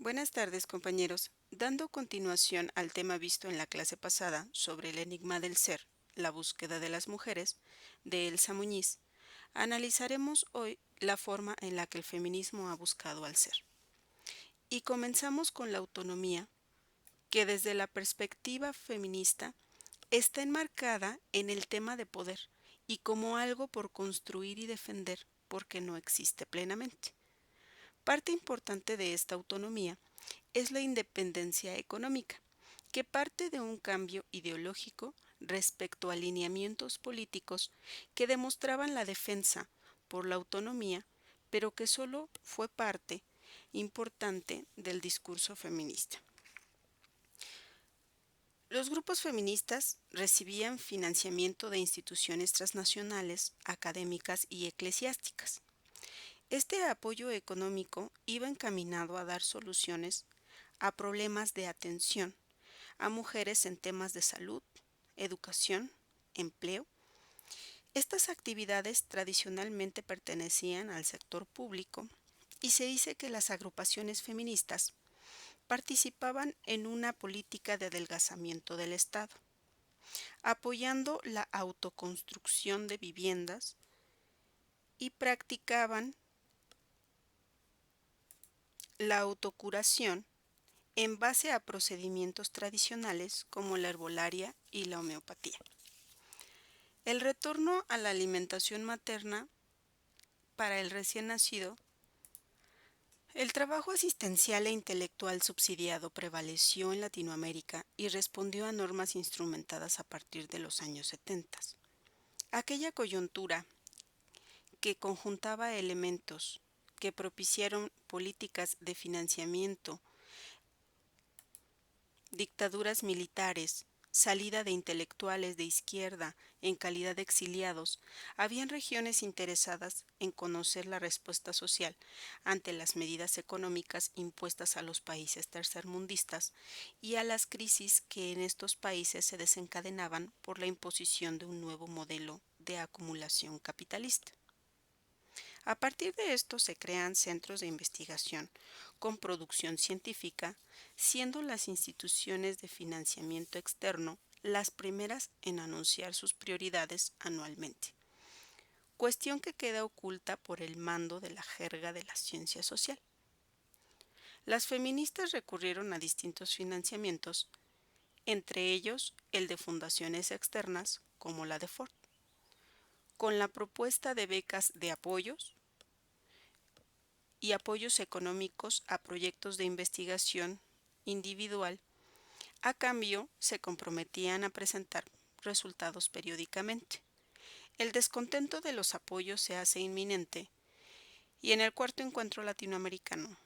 Buenas tardes, compañeros. Dando continuación al tema visto en la clase pasada sobre el enigma del ser, la búsqueda de las mujeres, de Elsa Muñiz, analizaremos hoy la forma en la que el feminismo ha buscado al ser. Y comenzamos con la autonomía, que desde la perspectiva feminista está enmarcada en el tema de poder y como algo por construir y defender porque no existe plenamente. Parte importante de esta autonomía es la independencia económica, que parte de un cambio ideológico respecto a alineamientos políticos que demostraban la defensa por la autonomía, pero que solo fue parte importante del discurso feminista. Los grupos feministas recibían financiamiento de instituciones transnacionales, académicas y eclesiásticas. Este apoyo económico iba encaminado a dar soluciones a problemas de atención a mujeres en temas de salud, educación, empleo. Estas actividades tradicionalmente pertenecían al sector público y se dice que las agrupaciones feministas participaban en una política de adelgazamiento del Estado, apoyando la autoconstrucción de viviendas y practicaban la autocuración en base a procedimientos tradicionales como la herbolaria y la homeopatía. El retorno a la alimentación materna para el recién nacido. El trabajo asistencial e intelectual subsidiado prevaleció en Latinoamérica y respondió a normas instrumentadas a partir de los años 70. Aquella coyuntura que conjuntaba elementos que propiciaron políticas de financiamiento, dictaduras militares, salida de intelectuales de izquierda en calidad de exiliados, habían regiones interesadas en conocer la respuesta social ante las medidas económicas impuestas a los países tercermundistas y a las crisis que en estos países se desencadenaban por la imposición de un nuevo modelo de acumulación capitalista. A partir de esto se crean centros de investigación con producción científica, siendo las instituciones de financiamiento externo las primeras en anunciar sus prioridades anualmente, cuestión que queda oculta por el mando de la jerga de la ciencia social. Las feministas recurrieron a distintos financiamientos, entre ellos el de fundaciones externas como la de Ford, con la propuesta de becas de apoyos y apoyos económicos a proyectos de investigación individual. A cambio, se comprometían a presentar resultados periódicamente. El descontento de los apoyos se hace inminente y en el cuarto encuentro latinoamericano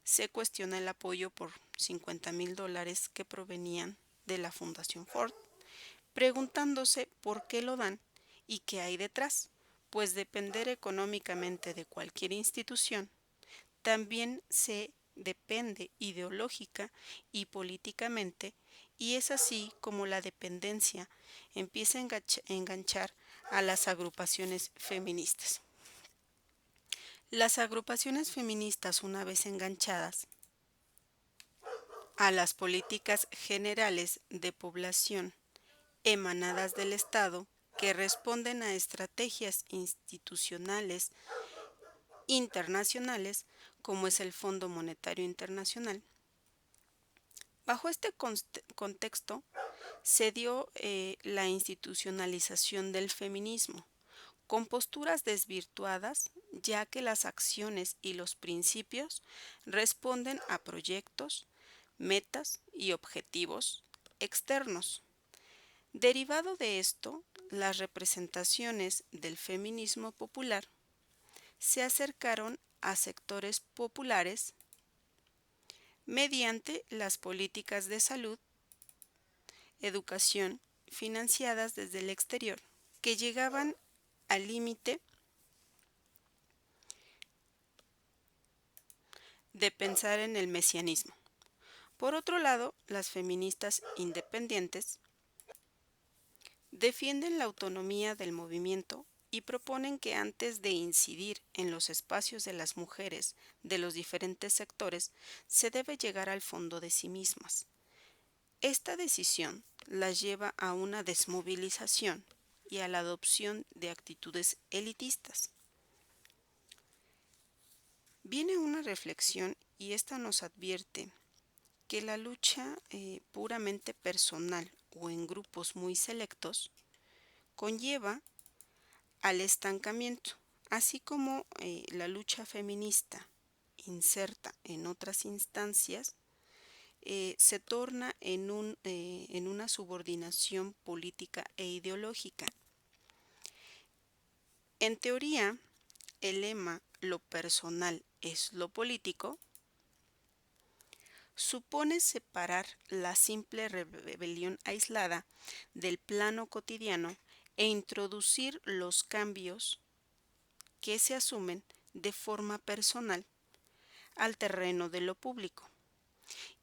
se cuestiona el apoyo por $50,000 que provenían de la Fundación Ford, preguntándose por qué lo dan y qué hay detrás, pues depender económicamente de cualquier institución también se depende ideológica y políticamente, y es así como la dependencia empieza a enganchar a las agrupaciones feministas. Las agrupaciones feministas, una vez enganchadas a las políticas generales de población emanadas del Estado, que responden a estrategias institucionales internacionales, como es el Fondo Monetario Internacional. Bajo este contexto se dio la institucionalización del feminismo, con posturas desvirtuadas, ya que las acciones y los principios responden a proyectos, metas y objetivos externos. Derivado de esto, las representaciones del feminismo popular se acercaron a sectores populares mediante las políticas de salud, educación financiadas desde el exterior, que llegaban al límite de pensar en el mesianismo. Por otro lado, las feministas independientes defienden la autonomía del movimiento y proponen que antes de incidir en los espacios de las mujeres de los diferentes sectores, se debe llegar al fondo de sí mismas. Esta decisión las lleva a una desmovilización y a la adopción de actitudes elitistas. Viene una reflexión y esta nos advierte que la lucha puramente personal o en grupos muy selectos conlleva al estancamiento, así como la lucha feminista inserta en otras instancias se torna en una subordinación política e ideológica. En teoría, el lema "lo personal es lo político" supone separar la simple rebelión aislada del plano cotidiano e introducir los cambios que se asumen de forma personal al terreno de lo público.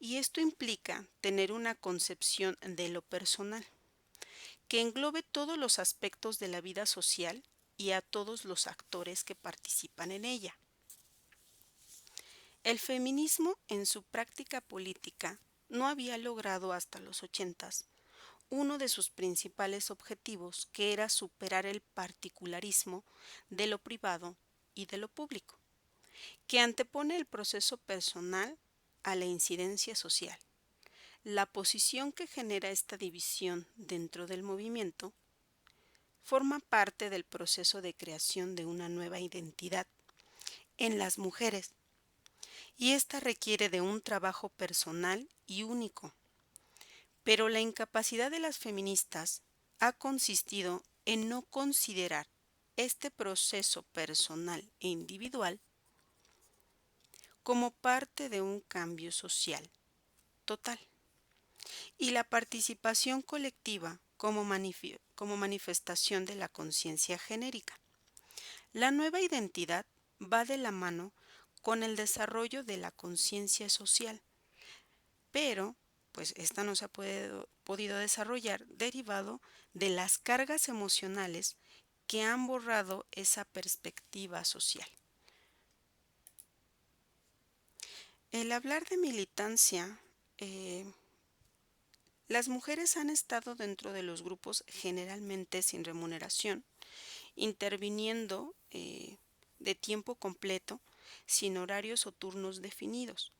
Y esto implica tener una concepción de lo personal, que englobe todos los aspectos de la vida social y a todos los actores que participan en ella. El feminismo en su práctica política no había logrado hasta los 80 uno de sus principales objetivos, que era superar el particularismo de lo privado y de lo público, que antepone el proceso personal a la incidencia social. La posición que genera esta división dentro del movimiento forma parte del proceso de creación de una nueva identidad en las mujeres, y esta requiere de un trabajo personal y único. Pero la incapacidad de las feministas ha consistido en no considerar este proceso personal e individual como parte de un cambio social total, y la participación colectiva como manifestación de la conciencia genérica. La nueva identidad va de la mano con el desarrollo de la conciencia social, pero pues esta no se ha podido desarrollar derivado de las cargas emocionales que han borrado esa perspectiva social. El hablar de militancia, las mujeres han estado dentro de los grupos generalmente sin remuneración, interviniendo de tiempo completo, sin horarios o turnos definidos.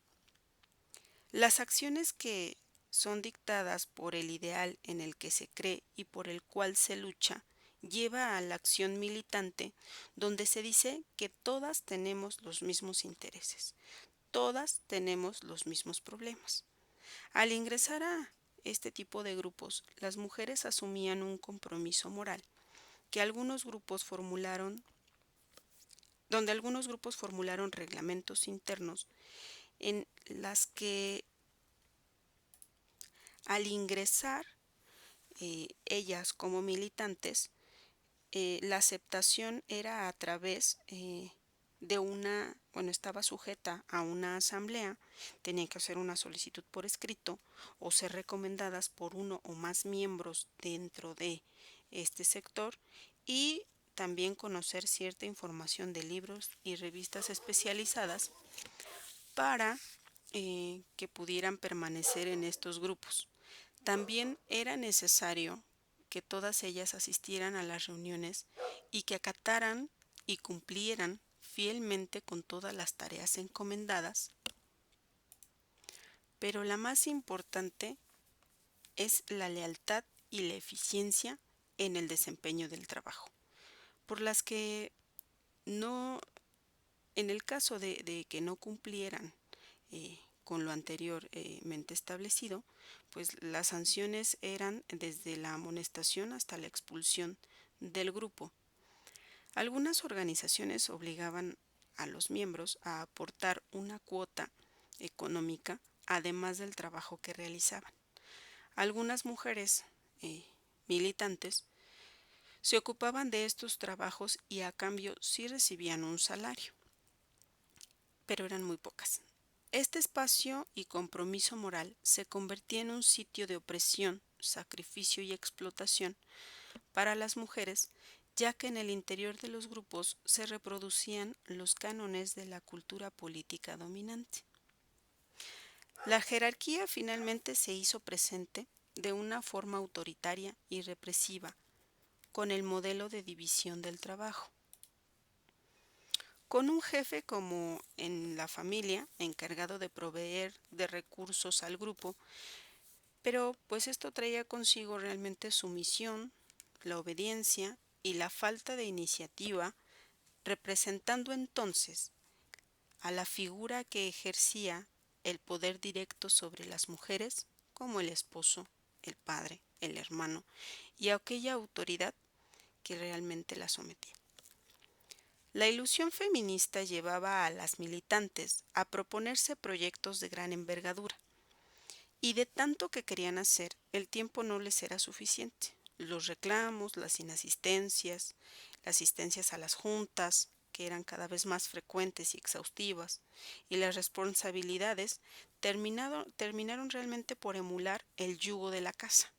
Las acciones que son dictadas por el ideal en el que se cree y por el cual se lucha lleva a la acción militante, donde se dice que todas tenemos los mismos intereses, todas tenemos los mismos problemas. Al ingresar a este tipo de grupos, las mujeres asumían un compromiso moral que donde algunos grupos formularon reglamentos internos en las que al ingresar ellas como militantes, la aceptación era a través estaba sujeta a una asamblea, tenían que hacer una solicitud por escrito o ser recomendadas por uno o más miembros dentro de este sector, y también conocer cierta información de libros y revistas especializadas para que pudieran permanecer en estos grupos. También era necesario que todas ellas asistieran a las reuniones y que acataran y cumplieran fielmente con todas las tareas encomendadas, pero la más importante es la lealtad y la eficiencia en el desempeño del trabajo, por las que no, en el caso de que no cumplieran con lo anteriormente establecido, pues las sanciones eran desde la amonestación hasta la expulsión del grupo. Algunas organizaciones obligaban a los miembros a aportar una cuota económica además del trabajo que realizaban. Algunas mujeres militantes se ocupaban de estos trabajos y a cambio sí recibían un salario, pero eran muy pocas. Este espacio y compromiso moral se convertía en un sitio de opresión, sacrificio y explotación para las mujeres ya que en el interior de los grupos se reproducían los cánones de la cultura política dominante. La jerarquía finalmente se hizo presente de una forma autoritaria y represiva, con el modelo de división del trabajo, con un jefe como en la familia, encargado de proveer de recursos al grupo, pero pues esto traía consigo realmente sumisión, la obediencia y la falta de iniciativa, representando entonces a la figura que ejercía el poder directo sobre las mujeres, como el esposo, el padre, el hermano, y aquella autoridad que realmente la sometía. La ilusión feminista llevaba a las militantes a proponerse proyectos de gran envergadura, y de tanto que querían hacer, el tiempo no les era suficiente. Los reclamos, las asistencias a las juntas, que eran cada vez más frecuentes y exhaustivas, y las responsabilidades terminaron realmente por emular el yugo de la casa.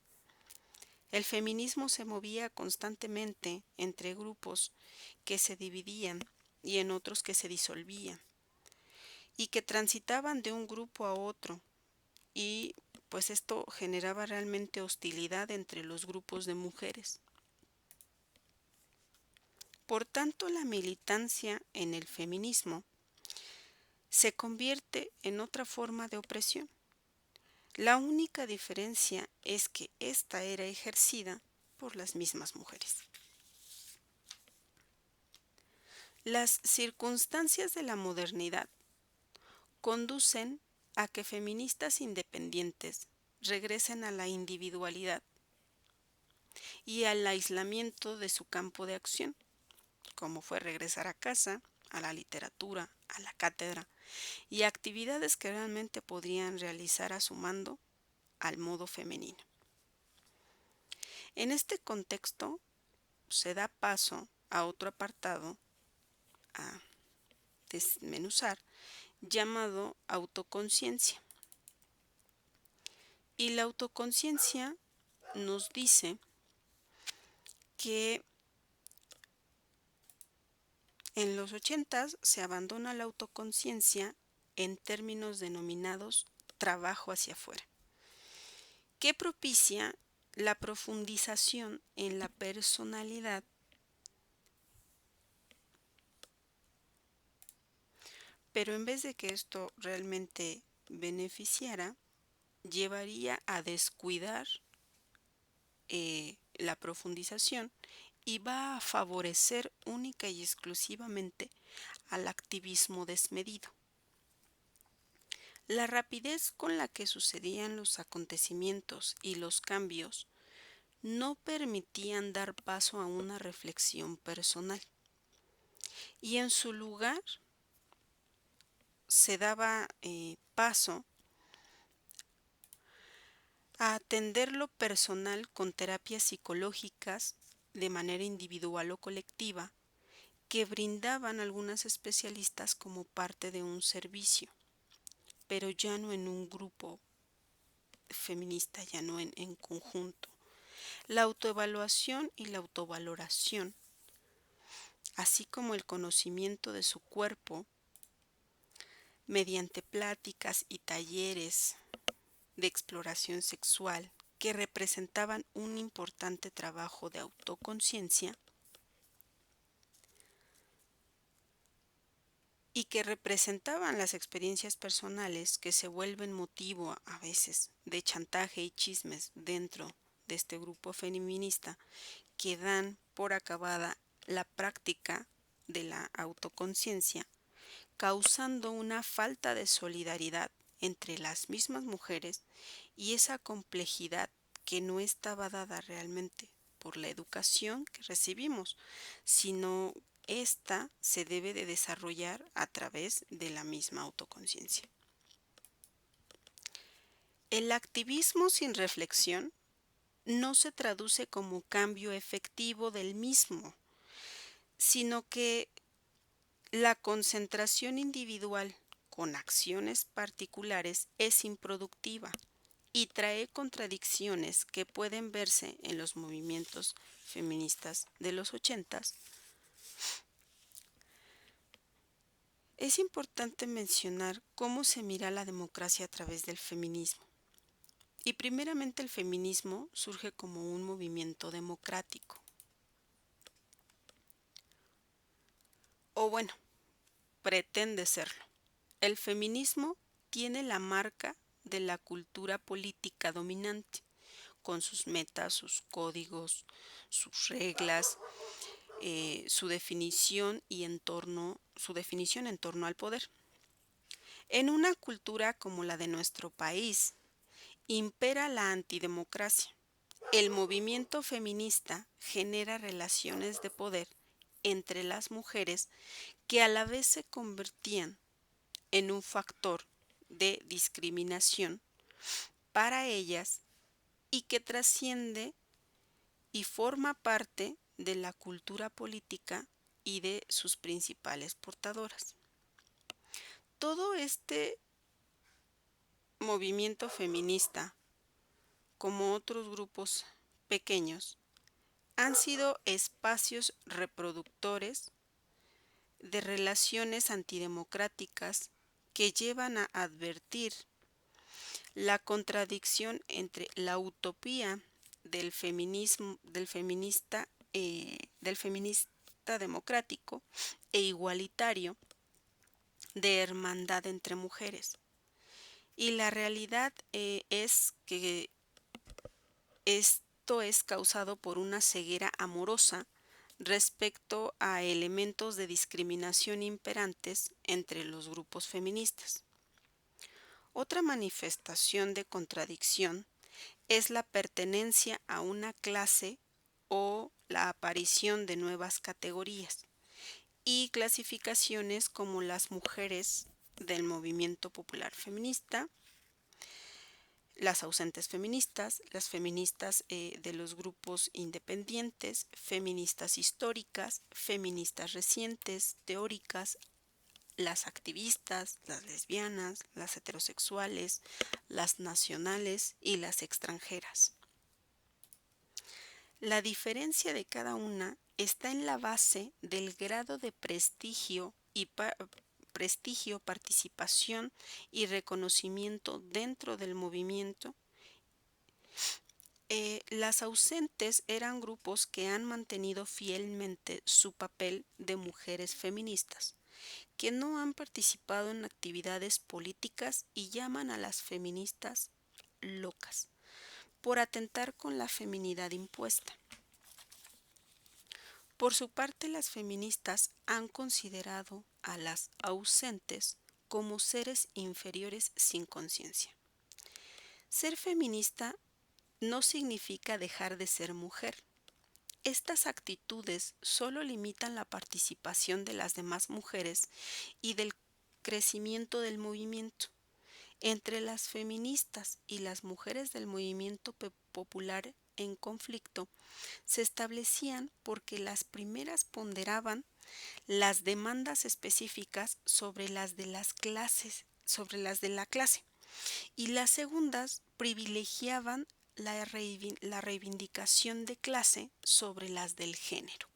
El feminismo se movía constantemente entre grupos que se dividían y en otros que se disolvían, y que transitaban de un grupo a otro, y pues esto generaba realmente hostilidad entre los grupos de mujeres. Por tanto, la militancia en el feminismo se convierte en otra forma de opresión. La única diferencia es que ésta era ejercida por las mismas mujeres. Las circunstancias de la modernidad conducen a que feministas independientes regresen a la individualidad y al aislamiento de su campo de acción, como fue regresar a casa, a la literatura, a la cátedra y actividades que realmente podrían realizar a su mando al modo femenino. En este contexto se da paso a otro apartado a desmenuzar llamado autoconciencia. Y la autoconciencia nos dice que en los 80 se abandona la autoconciencia en términos denominados trabajo hacia afuera, que propicia la profundización en la personalidad, pero en vez de que esto realmente beneficiara, llevaría a descuidar la profundización y va a favorecer única y exclusivamente al activismo desmedido. La rapidez con la que sucedían los acontecimientos y los cambios no permitían dar paso a una reflexión personal, y en su lugar se daba paso a atender lo personal con terapias psicológicas de manera individual o colectiva que brindaban algunas especialistas como parte de un servicio, pero ya no en un grupo feminista, ya no en conjunto. La autoevaluación y la autovaloración, así como el conocimiento de su cuerpo, mediante pláticas y talleres de exploración sexual que representaban un importante trabajo de autoconciencia y que representaban las experiencias personales que se vuelven motivo a veces de chantaje y chismes dentro de este grupo feminista, que dan por acabada la práctica de la autoconciencia, causando una falta de solidaridad entre las mismas mujeres y esa complejidad que no estaba dada realmente por la educación que recibimos, sino esta se debe de desarrollar a través de la misma autoconciencia. El activismo sin reflexión no se traduce como cambio efectivo del mismo, sino que la concentración individual con acciones particulares es improductiva, y trae contradicciones que pueden verse en los movimientos feministas de los ochentas, es importante mencionar cómo se mira la democracia a través del feminismo. Y primeramente el feminismo surge como un movimiento democrático. O bueno, pretende serlo. El feminismo tiene la marca de la cultura política dominante, con sus metas, sus códigos, sus reglas, su definición en torno al poder. En una cultura como la de nuestro país, impera la antidemocracia. El movimiento feminista genera relaciones de poder entre las mujeres que a la vez se convertían en un factor de discriminación para ellas y que trasciende y forma parte de la cultura política y de sus principales portadoras. Todo este movimiento feminista, como otros grupos pequeños, han sido espacios reproductores de relaciones antidemocráticas que llevan a advertir la contradicción entre la utopía del feminista democrático e igualitario de hermandad entre mujeres. Y la realidad es que esto es causado por una ceguera amorosa respecto a elementos de discriminación imperantes entre los grupos feministas. Otra manifestación de contradicción es la pertenencia a una clase o la aparición de nuevas categorías y clasificaciones como las mujeres del movimiento popular feminista, las ausentes feministas, las feministas de los grupos independientes, feministas históricas, feministas recientes, teóricas, las activistas, las lesbianas, las heterosexuales, las nacionales y las extranjeras. La diferencia de cada una está en la base del grado de prestigio, participación y reconocimiento dentro del movimiento. Las ausentes eran grupos que han mantenido fielmente su papel de mujeres feministas, que no han participado en actividades políticas y llaman a las feministas locas por atentar con la feminidad impuesta. Por su parte, las feministas han considerado a las ausentes como seres inferiores sin conciencia. Ser feminista no significa dejar de ser mujer. Estas actitudes solo limitan la participación de las demás mujeres y del crecimiento del movimiento. Entre las feministas y las mujeres del movimiento popular en conflicto se establecían porque las primeras ponderaban las demandas específicas sobre las de la clase, y las segundas privilegiaban la reivindicación de clase sobre las del género.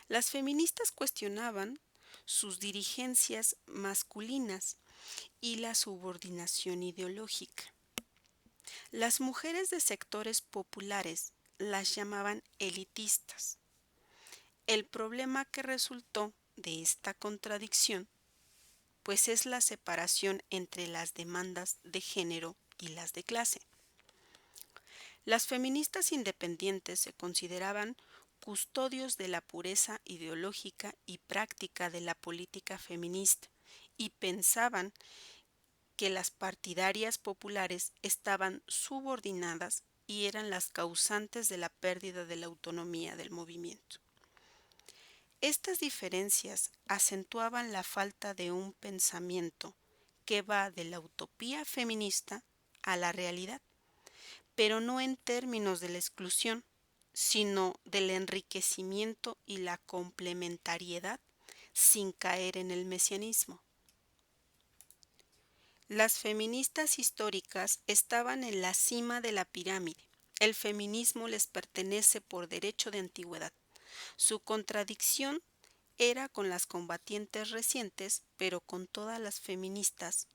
Las feministas cuestionaban sus dirigencias masculinas y la subordinación ideológica. Las mujeres de sectores populares las llamaban elitistas. El problema que resultó de esta contradicción, pues es la separación entre las demandas de género y las de clase. Las feministas independientes se consideraban custodios de la pureza ideológica y práctica de la política feminista y pensaban que las partidarias populares estaban subordinadas y eran las causantes de la pérdida de la autonomía del movimiento. Estas diferencias acentuaban la falta de un pensamiento que va de la utopía feminista a la realidad, pero no en términos de la exclusión, sino del enriquecimiento y la complementariedad sin caer en el mesianismo. Las feministas históricas estaban en la cima de la pirámide. El feminismo les pertenece por derecho de antigüedad. Su contradicción era con las combatientes recientes, pero con todas las feministas.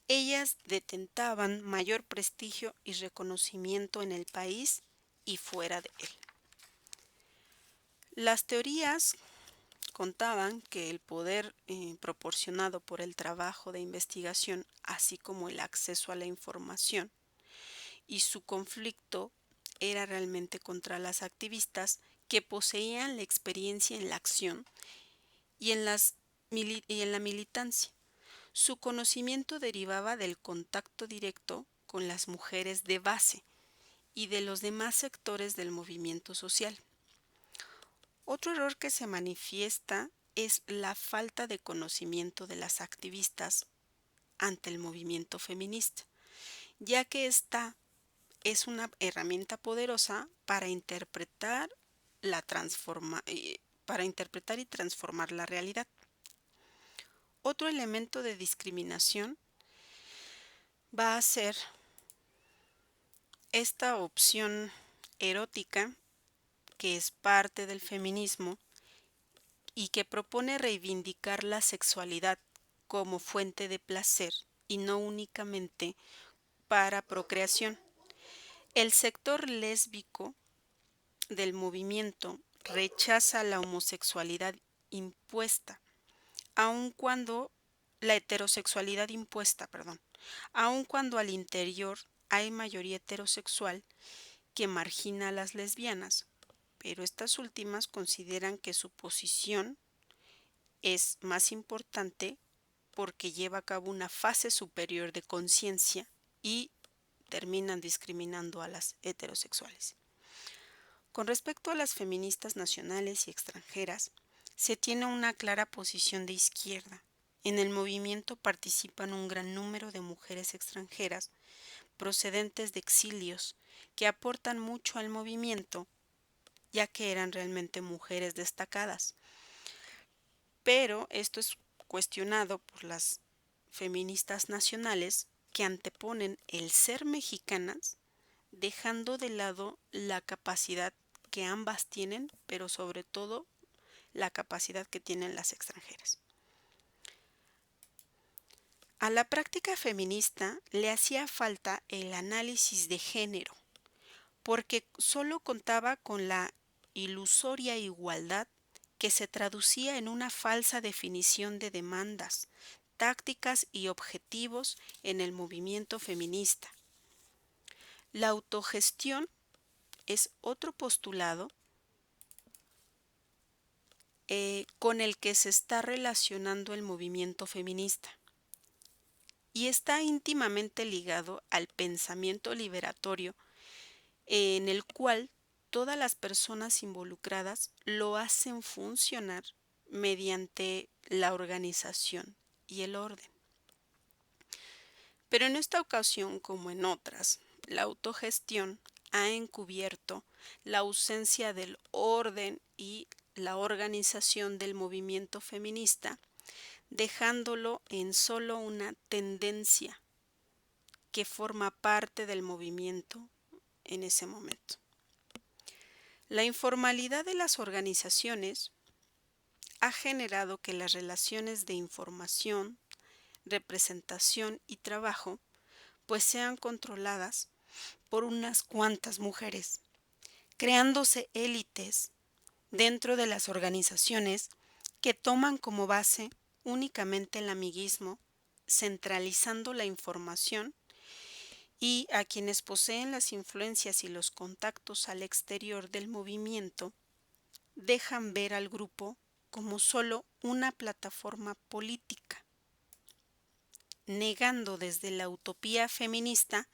Ellas detentaban mayor prestigio y reconocimiento en el país y fuera de él. Las teorías contaban que el poder proporcionado por el trabajo de investigación, así como el acceso a la información, y su conflicto era realmente contra las activistas que poseían la experiencia en la acción y en la militancia. Su conocimiento derivaba del contacto directo con las mujeres de base y de los demás sectores del movimiento social. Otro error que se manifiesta es la falta de conocimiento de las activistas ante el movimiento feminista, ya que esta es una herramienta poderosa para para interpretar y transformar la realidad. Otro elemento de discriminación va a ser esta opción erótica que es parte del feminismo y que propone reivindicar la sexualidad como fuente de placer y no únicamente para procreación. El sector lésbico del movimiento rechaza la homosexualidad impuesta, aun cuando la heterosexualidad impuesta, perdón, aun cuando al interior hay mayoría heterosexual que margina a las lesbianas, pero estas últimas consideran que su posición es más importante porque lleva a cabo una fase superior de conciencia y terminan discriminando a las heterosexuales. Con respecto a las feministas nacionales y extranjeras, se tiene una clara posición de izquierda. En el movimiento participan un gran número de mujeres extranjeras procedentes de exilios que aportan mucho al movimiento, ya que eran realmente mujeres destacadas. Pero esto es cuestionado por las feministas nacionales que anteponen el ser mexicanas, dejando de lado la capacidad que ambas tienen, pero sobre todo la capacidad que tienen las extranjeras. A la práctica feminista le hacía falta el análisis de género, porque solo contaba con la ilusoria igualdad que se traducía en una falsa definición de demandas, tácticas y objetivos en el movimiento feminista. La autogestión es otro postulado con el que se está relacionando el movimiento feminista y está íntimamente ligado al pensamiento liberatorio en el cual todas las personas involucradas lo hacen funcionar mediante la organización y el orden. Pero en esta ocasión, como en otras, la autogestión ha encubierto la ausencia del orden y la organización del movimiento feminista, dejándolo en solo una tendencia que forma parte del movimiento en ese momento. La informalidad de las organizaciones ha generado que las relaciones de información, representación y trabajo pues sean controladas por unas cuantas mujeres, creándose élites dentro de las organizaciones que toman como base únicamente el amiguismo, centralizando la información y a quienes poseen las influencias y los contactos al exterior del movimiento dejan ver al grupo como solo una plataforma política, negando desde la utopía feminista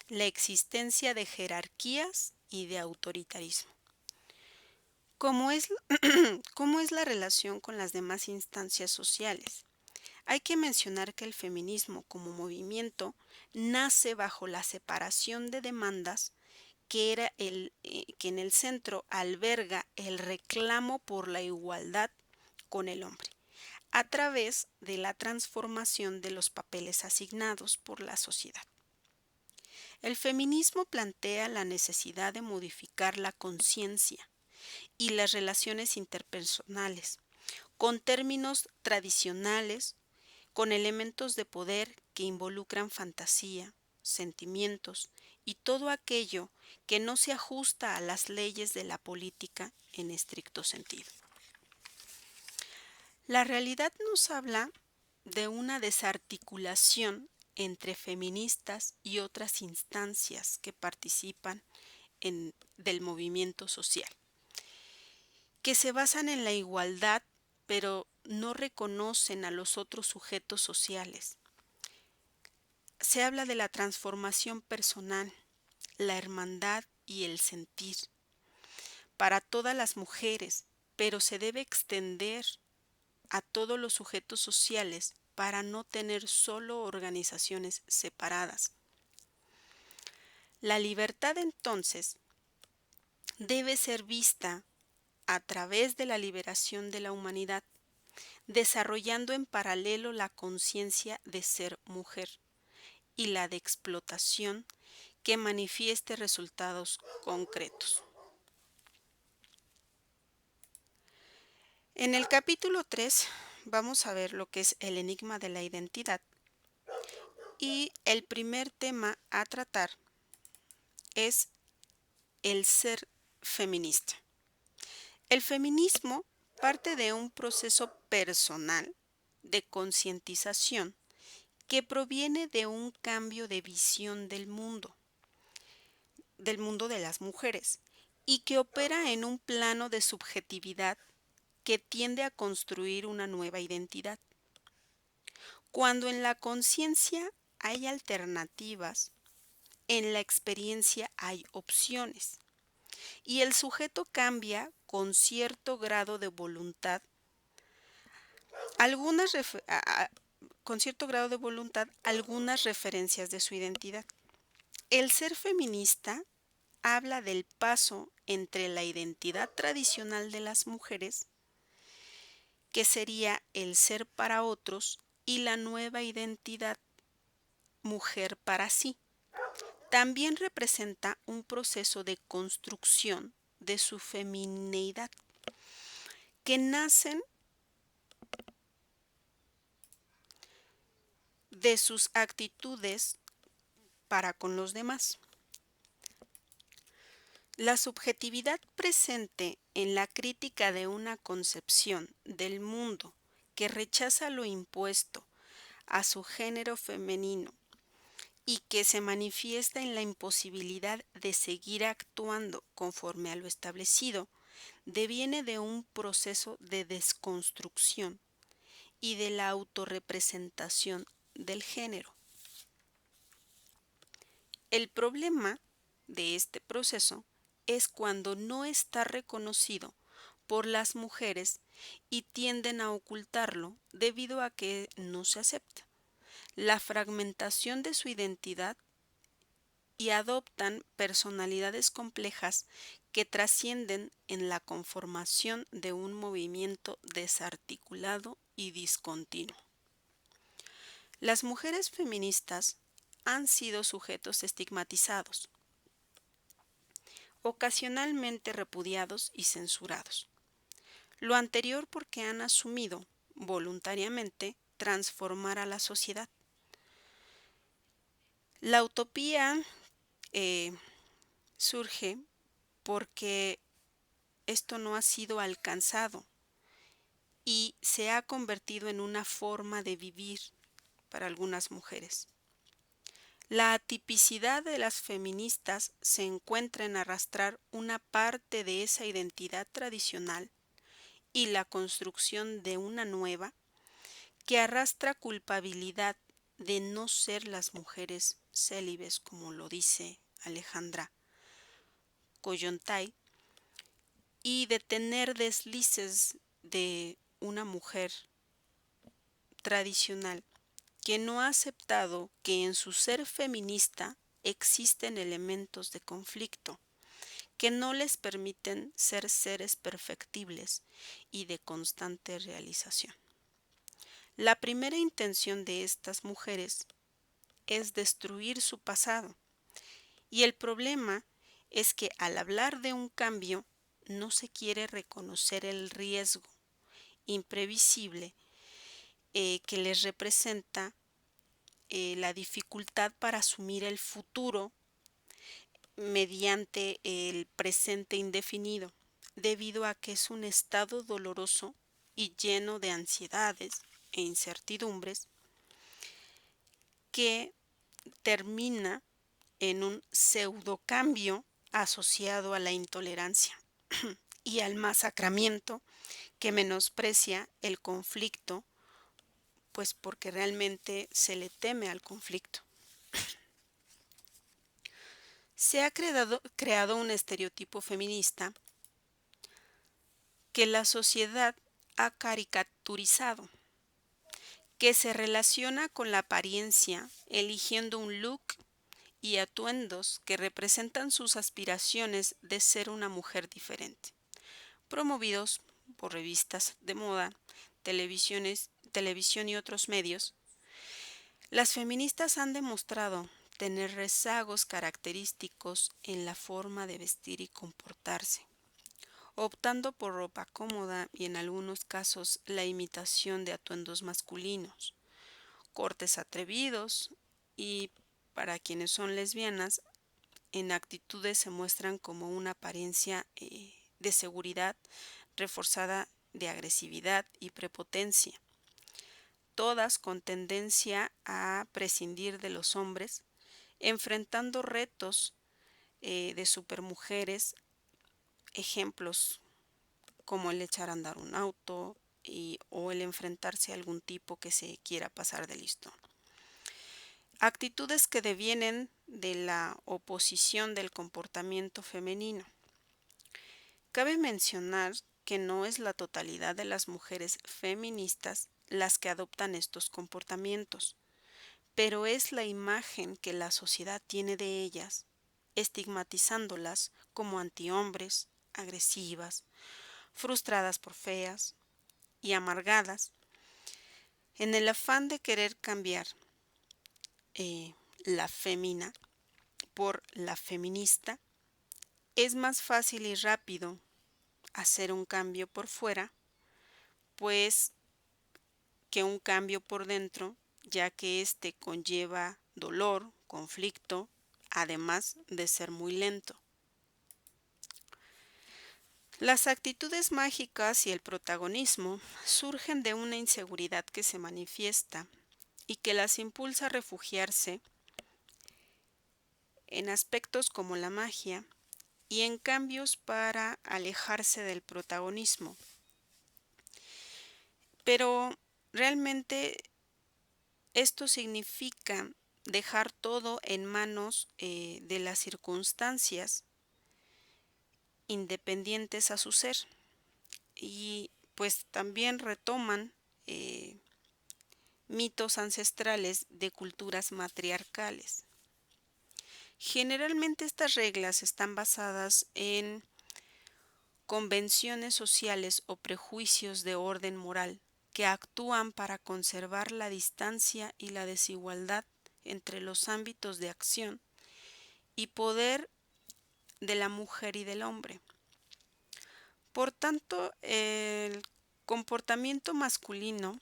la existencia de jerarquías y de autoritarismo. ¿Cómo es, cómo es la relación con las demás instancias sociales? Hay que mencionar que el feminismo como movimiento nace bajo la separación de demandas que en el centro alberga el reclamo por la igualdad con el hombre, a través de la transformación de los papeles asignados por la sociedad. El feminismo plantea la necesidad de modificar la conciencia y las relaciones interpersonales con términos tradicionales, con elementos de poder que involucran fantasía, sentimientos y todo aquello que no se ajusta a las leyes de la política en estricto sentido. La realidad nos habla de una desarticulación entre feministas y otras instancias que participan del movimiento social, que se basan en la igualdad, pero no reconocen a los otros sujetos sociales. Se habla de la transformación personal, la hermandad y el sentir para todas las mujeres, pero se debe extender a todos los sujetos sociales para no tener solo organizaciones separadas. La libertad entonces debe ser vista a través de la liberación de la humanidad, desarrollando en paralelo la conciencia de ser mujer y la de explotación que manifieste resultados concretos. En el capítulo 3 vamos a ver lo que es el enigma de la identidad y el primer tema a tratar es el ser feminista. El feminismo parte de un proceso personal de concientización que proviene de un cambio de visión del mundo de las mujeres, y que opera en un plano de subjetividad que tiende a construir una nueva identidad. Cuando en la conciencia hay alternativas, en la experiencia hay opciones, y el sujeto cambia con cierto grado de voluntad, algunas referencias de su identidad. El ser feminista habla del paso entre la identidad tradicional de las mujeres, que sería el ser para otros, y la nueva identidad mujer para sí. También representa un proceso de construcción de su femineidad, que nacen de sus actitudes para con los demás. La subjetividad presente en la crítica de una concepción del mundo que rechaza lo impuesto a su género femenino y que se manifiesta en la imposibilidad de seguir actuando conforme a lo establecido, deviene de un proceso de desconstrucción y de la autorrepresentación del género. El problema de este proceso es cuando no está reconocido por las mujeres y tienden a ocultarlo debido a que no se acepta la fragmentación de su identidad y adoptan personalidades complejas que trascienden en la conformación de un movimiento desarticulado y discontinuo. Las mujeres feministas han sido sujetos estigmatizados, ocasionalmente repudiados y censurados. Lo anterior porque han asumido voluntariamente transformar a la sociedad. La utopía surge porque esto no ha sido alcanzado y se ha convertido en una forma de vivir para algunas mujeres. La atipicidad de las feministas se encuentra en arrastrar una parte de esa identidad tradicional y la construcción de una nueva que arrastra culpabilidad de no ser las mujeres célibes, como lo dice Alejandra Kollontai, y de tener deslices de una mujer tradicional que no ha aceptado que en su ser feminista existen elementos de conflicto que no les permiten ser seres perfectibles y de constante realización. La primera intención de estas mujeres es destruir su pasado, y el problema es que al hablar de un cambio no se quiere reconocer el riesgo imprevisible que les representa la dificultad para asumir el futuro mediante el presente indefinido, debido a que es un estado doloroso y lleno de ansiedades e incertidumbres que termina en un pseudocambio asociado a la intolerancia y al masacramiento que menosprecia el conflicto, pues porque realmente se le teme al conflicto. Se ha creado un estereotipo feminista que la sociedad ha caricaturizado, que se relaciona con la apariencia, eligiendo un look y atuendos que representan sus aspiraciones de ser una mujer diferente, promovidos por revistas de moda, televisión y otros medios. Las feministas han demostrado tener rezagos característicos en la forma de vestir y comportarse, optando por ropa cómoda y en algunos casos la imitación de atuendos masculinos, cortes atrevidos y, para quienes son lesbianas, en actitudes se muestran como una apariencia de seguridad reforzada de agresividad y prepotencia, todas con tendencia a prescindir de los hombres, enfrentando retos de supermujeres, ejemplos como el echar a andar un auto o el enfrentarse a algún tipo que se quiera pasar de listo. Actitudes que devienen de la oposición del comportamiento femenino. Cabe mencionar que no es la totalidad de las mujeres feministas las que adoptan estos comportamientos, pero es la imagen que la sociedad tiene de ellas, estigmatizándolas como antihombres, agresivas, frustradas por feas y amargadas, en el afán de querer cambiar la fémina por la feminista. Es más fácil y rápido hacer un cambio por fuera, pues que un cambio por dentro, ya que éste conlleva dolor, conflicto, además de ser muy lento. Las actitudes mágicas y el protagonismo surgen de una inseguridad que se manifiesta y que las impulsa a refugiarse en aspectos como la magia y en cambios para alejarse del protagonismo. Pero realmente esto significa dejar todo en manos de las circunstancias independientes a su ser, y pues también retoman eh, mitos ancestrales de culturas matriarcales. Generalmente estas reglas están basadas en convenciones sociales o prejuicios de orden moral que actúan para conservar la distancia y la desigualdad entre los ámbitos de acción y poder de la mujer y del hombre. Por tanto, el comportamiento masculino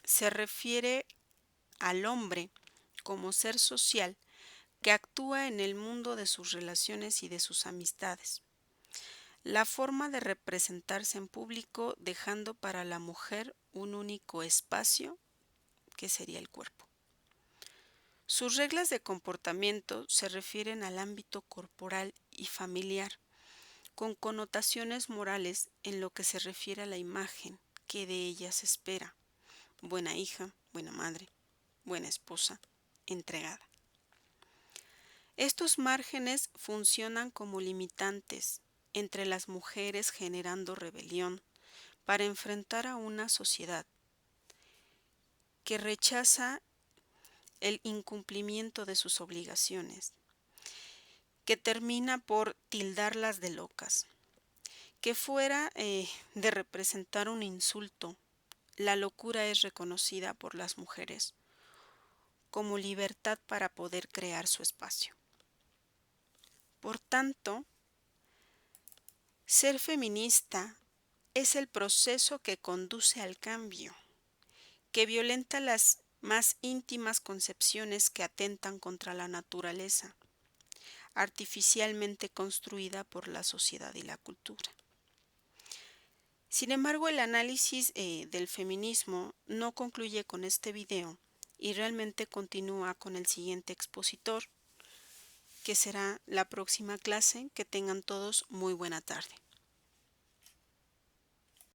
se refiere al hombre como ser social que actúa en el mundo de sus relaciones y de sus amistades. La forma de representarse en público dejando para la mujer un único espacio, que sería el cuerpo. Sus reglas de comportamiento se refieren al ámbito corporal y familiar, con connotaciones morales en lo que se refiere a la imagen que de ella se espera: buena hija, buena madre, buena esposa, entregada. Estos márgenes funcionan como limitantes entre las mujeres, generando rebelión para enfrentar a una sociedad que rechaza el incumplimiento de sus obligaciones, que termina por tildarlas de locas, que fuera de representar un insulto la locura es reconocida por las mujeres como libertad para poder crear su espacio. Por tanto, ser feminista es el proceso que conduce al cambio, que violenta las más íntimas concepciones que atentan contra la naturaleza, artificialmente construida por la sociedad y la cultura. Sin embargo, el análisis del feminismo no concluye con este video y realmente continúa con el siguiente expositor, que será la próxima clase. Que tengan todos muy buena tarde.